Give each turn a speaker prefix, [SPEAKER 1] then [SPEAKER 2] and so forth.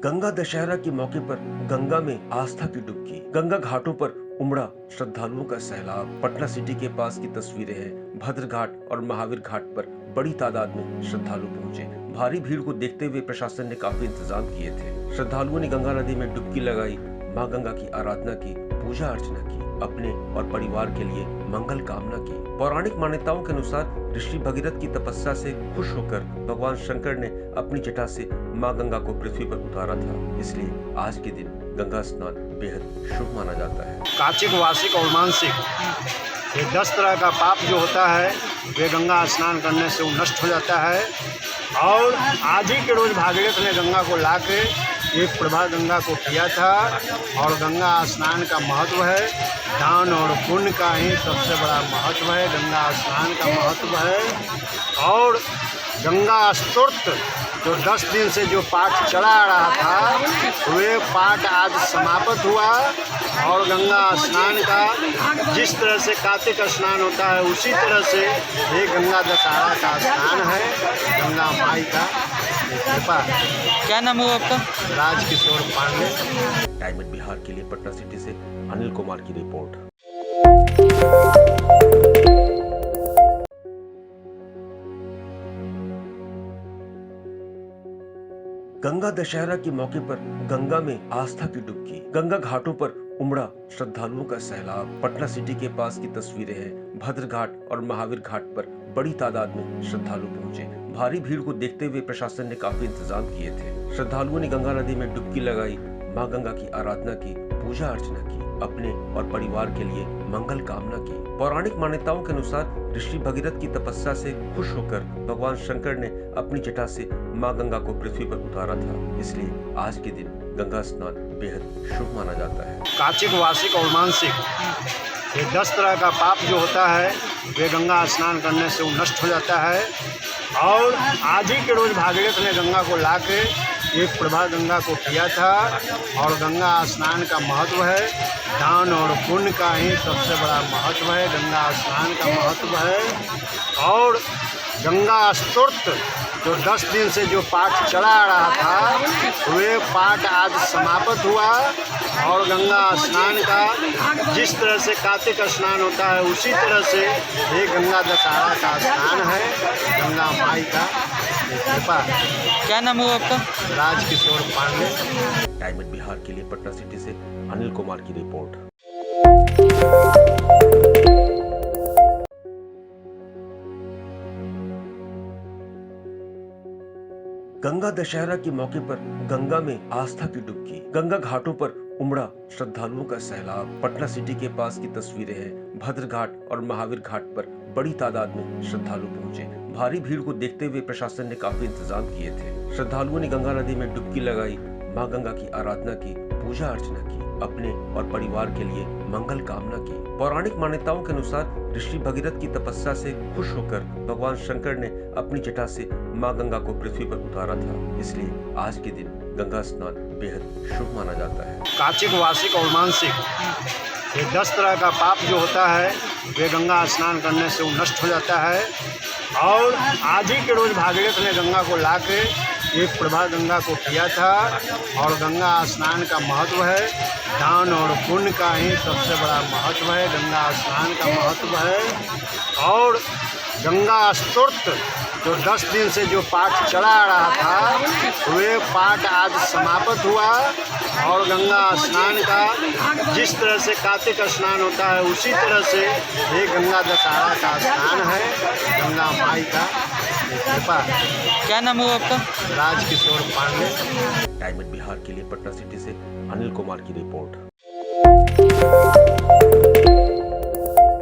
[SPEAKER 1] गंगा दशहरा के मौके पर गंगा में आस्था की डुबकी। गंगा घाटों पर उमड़ा श्रद्धालुओं का सैलाब। पटना सिटी के पास की तस्वीरें हैं। भद्र घाट और महावीर घाट पर बड़ी तादाद में श्रद्धालु पहुंचे। भारी भीड़ को देखते हुए प्रशासन ने काफी इंतजाम किए थे। श्रद्धालुओं ने गंगा नदी में डुबकी लगाई, मां गंगा की आराधना की, पूजा अर्चना की, अपने और परिवार के लिए मंगल कामना की। पौराणिक मान्यताओं के अनुसार ऋषि भगीरथ की तपस्या से खुश होकर भगवान शंकर ने अपनी जटा से मां गंगा को पृथ्वी पर उतारा था। इसलिए आज के दिन गंगा स्नान बेहद शुभ माना जाता है।
[SPEAKER 2] काचिक, वार्षिक और मानसिक ये 10 तरह का पाप जो होता है वे गंगा स्नान करने से नष्ट हो जाता है। और आज ही के रोज भागीरथ ने गंगा को लाके एक प्रभा गंगा को किया था। और गंगा स्नान का महत्व है, दान और पुण्य का ही सबसे बड़ा महत्व है। गंगा स्नान का महत्व है। और गंगा स्तोत्र जो 10 दिन से जो पाठ चला आ रहा था वे पाठ आज समाप्त हुआ। और गंगा स्नान का जिस तरह से कार्तिक स्नान होता है उसी तरह से ये गंगा दशहरा का स्नान है। गंगा माई का कृपा।
[SPEAKER 3] क्या नाम हुआ आपका?
[SPEAKER 2] राजकिशोर पांडे।
[SPEAKER 1] टाइम बिहार के लिए पटना सिटी से अनिल कुमार की रिपोर्ट। गंगा दशहरा के मौके पर गंगा में आस्था की डुबकी। गंगा घाटों पर उमड़ा श्रद्धालुओं का सैलाब। पटना सिटी के पास की तस्वीरें हैं। भद्र घाट और महावीर घाट पर बड़ी तादाद में श्रद्धालु पहुंचे। भारी भीड़ को देखते हुए प्रशासन ने काफी इंतजाम किए थे। श्रद्धालुओं ने गंगा नदी में डुबकी लगाई, मां गंगा की आराधना की, पूजा अर्चना की, अपने और परिवार के लिए मंगल कामना की। पौराणिक मान्यताओं के अनुसार ऋषि भगीरथ की तपस्या से खुश होकर भगवान शंकर ने अपनी जटा से मां गंगा को पृथ्वी पर उतारा था। इसलिए आज के दिन गंगा स्नान बेहद शुभ माना जाता है।
[SPEAKER 2] काचिक, वार्षिक और मानसिक ये 10 तरह का पाप जो होता है वे गंगा स्नान करने से नष्ट हो जाता है। और आज ही के रोज भागीरथ ने गंगा को लाके एक प्रभा गंगा को किया था। और गंगा स्नान का महत्व है, दान और पुण्य का ही सबसे बड़ा महत्व है। गंगा स्नान का महत्व है। और गंगा स्तोत्र जो 10 दिन से जो पाठ चला आ रहा था वे पाठ आज समाप्त हुआ। और गंगा स्नान का जिस तरह से कार्तिक स्नान होता है उसी तरह से ये गंगा दशहरा का स्नान है। गंगा माई का कृपा।
[SPEAKER 3] क्या नाम हुआ आपका?
[SPEAKER 2] राजकिशोर पांडे।
[SPEAKER 1] टाइम बिहार के लिए पटना सिटी से अनिल कुमार की रिपोर्ट। गंगा दशहरा के मौके पर गंगा में आस्था की डुबकी। गंगा घाटों पर उमड़ा श्रद्धालुओं का सैलाब। पटना सिटी के पास की तस्वीरें हैं। भद्र घाट और महावीर घाट पर बड़ी तादाद में श्रद्धालु पहुंचे। भारी भीड़ को देखते हुए प्रशासन ने काफी इंतजाम किए थे। श्रद्धालुओं ने गंगा नदी में डुबकी लगाई, मां गंगा की आराधना की, पूजा अर्चना की, अपने और परिवार के लिए मंगल कामना की। पौराणिक मान्यताओं के अनुसार ऋषि भगीरथ की तपस्या से खुश होकर भगवान शंकर ने अपनी जटा से मां गंगा को पृथ्वी पर उतारा था। इसलिए आज के दिन गंगा स्नान बेहद शुभ माना जाता है।
[SPEAKER 2] काचिक, वार्षिक और मानसिक ये 10 तरह का पाप जो होता है वे गंगा स्नान करने से नष्ट हो जाता है। और आज ही के रोज भागीरथ ने गंगा को लाके एक प्रभा गंगा को किया था। और गंगा स्नान का महत्व है, दान और पुण्य का ही सबसे बड़ा महत्व है। गंगा स्नान का महत्व है। और गंगा स्तोत्र जो 10 दिन से जो पाठ चला आ रहा था वे पाठ आज समाप्त हुआ। और गंगा स्नान का जिस तरह से कार्तिक स्नान होता है उसी तरह से ये गंगा दशहरा का स्नान है। गंगा माई का कृपा।
[SPEAKER 3] क्या नाम हुआ आपका?
[SPEAKER 2] राजकिशोर पांडे।
[SPEAKER 1] टाइम बिहार के लिए पटना सिटी से अनिल कुमार की रिपोर्ट।